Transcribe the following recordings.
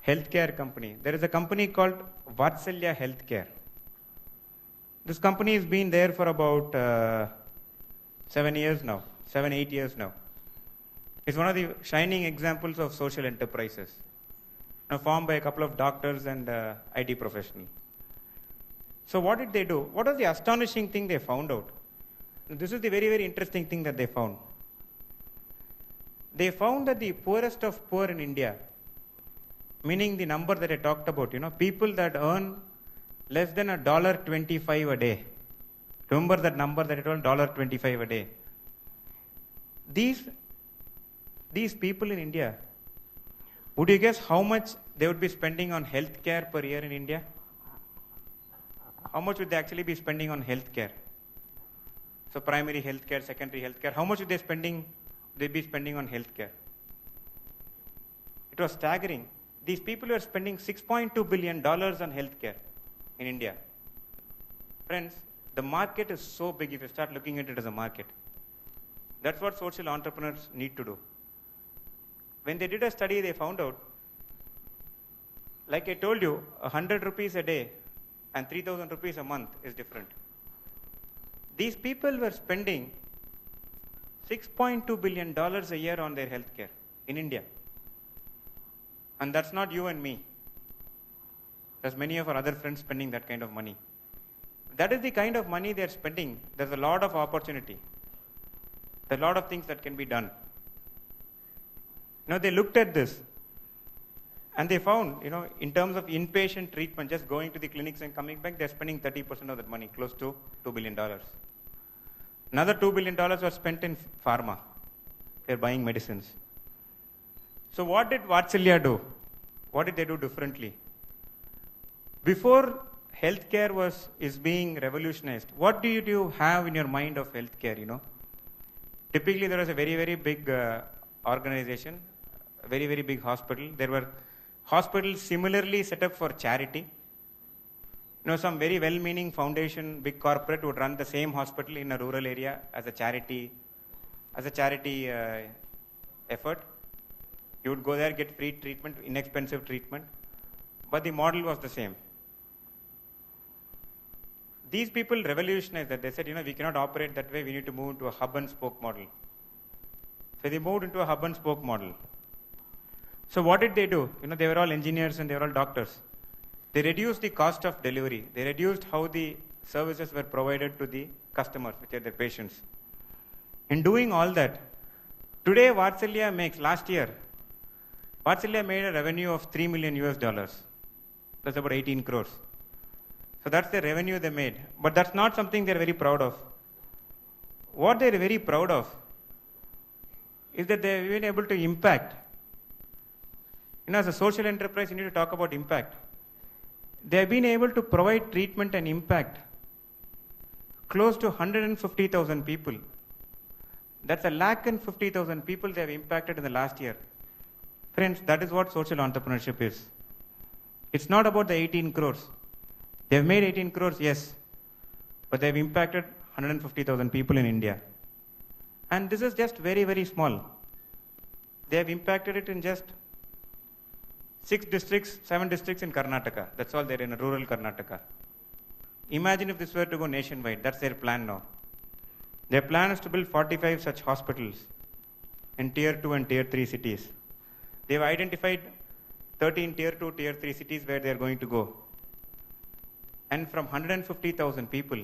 healthcare company. There is a company called Vatsalya Healthcare. This company has been there for about 7 years now, 7, 8 years now. It's one of the shining examples of social enterprises, formed by a couple of doctors and IT professionals. So what did they do? What was the astonishing thing they found out? This is the very, very interesting thing that they found. They found that the poorest of poor in India, meaning the number that I talked about, people that earn less than $1.25 a day. Remember that number that I told, $1.25 a day. These people in India, would you guess how much they would be spending on healthcare per year in India? How much would they actually be spending on healthcare? So primary healthcare, secondary healthcare, how much would they be spending on healthcare? It was staggering. These people were spending $6.2 billion on healthcare in India. Friends, the market is so big if you start looking at it as a market. That's what social entrepreneurs need to do. When they did a study, they found out, like I told you, 100 rupees a day and 3,000 rupees a month is different. These people were spending $6.2 billion a year on their healthcare in India. And that's not you and me. There's many of our other friends spending that kind of money. That is the kind of money they're spending. There's a lot of opportunity. There's a lot of things that can be done. They looked at this and they found, in terms of inpatient treatment, just going to the clinics and coming back, they're spending 30% of that money, close to $2 billion. Another $2 billion was spent in pharma. They're buying medicines. So what did Vatsalya do? What did they do differently? Before healthcare is being revolutionized, what do you have in your mind of healthcare, Typically there was a very, very big organization, a very, very big hospital. There were hospitals similarly set up for charity. Some very well-meaning foundation, big corporate would run the same hospital in a rural area as a charity effort. You would go there, get free treatment, inexpensive treatment, but the model was the same. These people revolutionized that. They said, we cannot operate that way. We need to move into a hub and spoke model. So they moved into a hub and spoke model. So what did they do? They were all engineers and they were all doctors. They reduced the cost of delivery. They reduced how the services were provided to the customers, which are their patients. In doing all that, today last year, Vatsalya made a revenue of $3 million US. That's about 18 crores. So that's the revenue they made. But that's not something they're very proud of. What they're very proud of is that they've been able to impact. As a social enterprise, you need to talk about impact. They've been able to provide treatment and impact close to 150,000 people. That's 150,000 people they have impacted in the last year. Friends, that is what social entrepreneurship is. It's not about the 18 crores. They've made 18 crores, yes, but they've impacted 150,000 people in India. And this is just very, very small. They have impacted it in just 7 districts in Karnataka. That's all they're in rural Karnataka. Imagine if this were to go nationwide. That's their plan now. Their plan is to build 45 such hospitals in tier 2 and tier 3 cities. They've identified 13 tier 2, tier 3 cities where they're going to go. And from 150,000 people,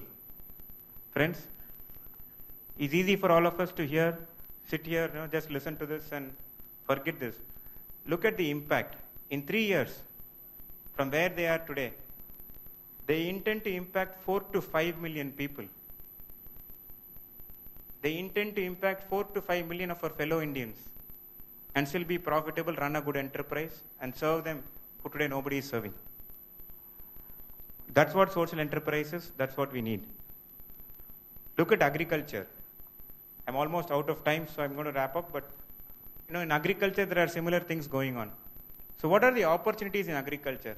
friends, it's easy for all of us to sit here, just listen to this and forget this. Look at the impact. In 3 years, from where they are today, they intend to impact 4 to 5 million people. They intend to impact 4 to 5 million of our fellow Indians and still be profitable, run a good enterprise, and serve them who today nobody is serving. That's what social enterprise is. That's what we need. Look at agriculture. I'm almost out of time, so I'm going to wrap up. But in agriculture, there are similar things going on. So what are the opportunities in agriculture?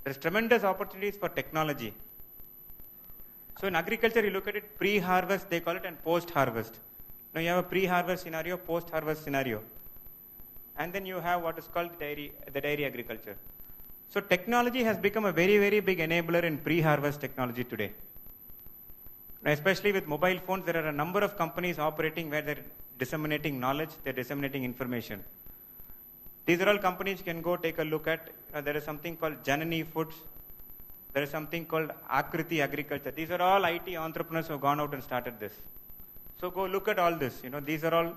There's tremendous opportunities for technology. So in agriculture, you look at it pre-harvest, they call it, and post-harvest. Now you have a pre-harvest scenario, post-harvest scenario. and then you have what is called the dairy agriculture. So technology has become a very, very big enabler in pre-harvest technology today. Now, especially with mobile phones, there are a number of companies operating where they're disseminating knowledge, they're disseminating information. These are all companies you can go take a look at. There is something called Janani Foods. There is something called Akriti Agriculture. These are all IT entrepreneurs who have gone out and started this. So go look at all this. These are all,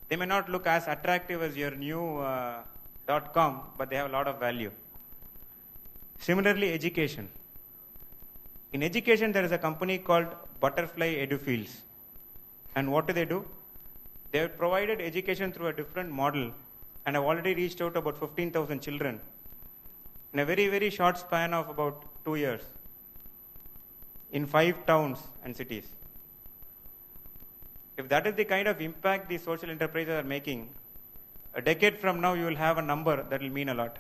they may not look as attractive as your new .com, but they have a lot of value. Similarly, education. In education, there is a company called Butterfly EduFields. And what do? They have provided education through a different model and have already reached out to about 15,000 children in a very, very short span of about 2 years in 5 towns and cities. If that is the kind of impact these social enterprises are making, a decade from now you will have a number that will mean a lot.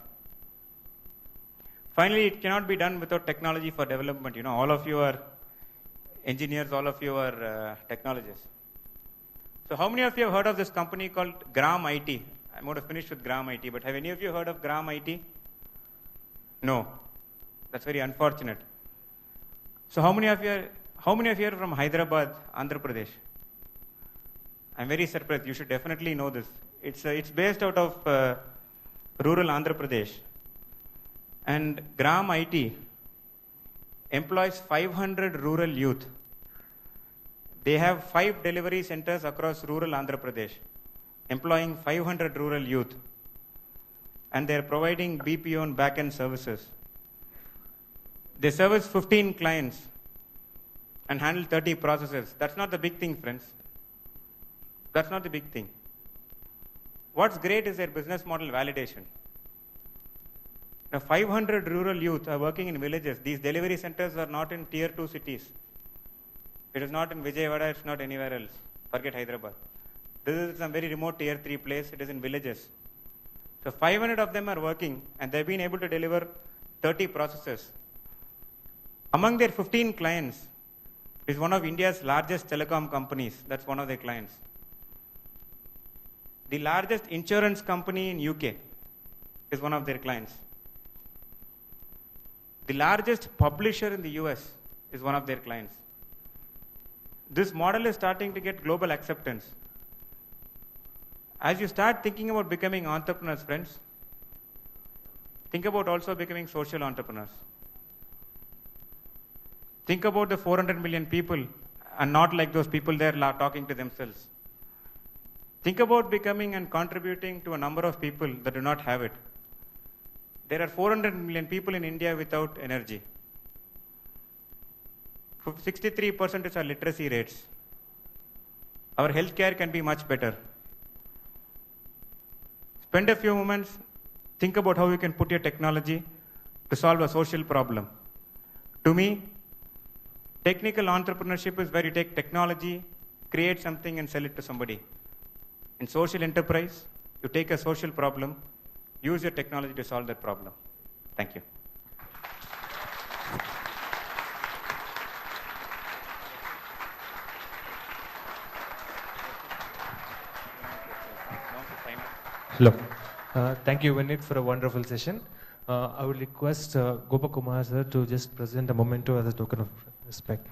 Finally, it cannot be done without technology for development. All of you are engineers, all of you are technologists. So how many of you have heard of this company called Gram IT? I'm going to finish with Gram IT, but have any of you heard of Gram IT? No. That's very unfortunate. So how many of you are from Hyderabad, Andhra Pradesh? I'm very surprised. You should definitely know this. It's based out of rural Andhra Pradesh. And Gram IT employs 500 rural youth. They have 5 delivery centers across rural Andhra Pradesh, employing 500 rural youth. And they're providing BPO and back-end services. They service 15 clients and handle 30 processes. That's not the big thing, friends. That's not the big thing. What's great is their business model validation. Now, 500 rural youth are working in villages. These delivery centers are not in tier 2 cities. It is not in Vijayawada, it's not anywhere else. Forget Hyderabad. This is some very remote tier 3 place. It is in villages. So 500 of them are working and they've been able to deliver 30 processes. Among their 15 clients is one of India's largest telecom companies. That's one of their clients. The largest insurance company in UK is one of their clients. The largest publisher in the US is one of their clients. This model is starting to get global acceptance. As you start thinking about becoming entrepreneurs, friends, think about also becoming social entrepreneurs. Think about the 400 million people and not like those people there talking to themselves. Think about becoming and contributing to a number of people that do not have it. There are 400 million people in India without energy. 63% is our literacy rates. Our healthcare can be much better. Spend a few moments, think about how you can put your technology to solve a social problem. To me, technical entrepreneurship is where you take technology, create something and sell it to somebody. In social enterprise, you take a social problem, use your technology to solve that problem. Thank you. Hello. Thank you, Vinit, for a wonderful session. I would request Gopakumar sir to just present a memento as a token of respect.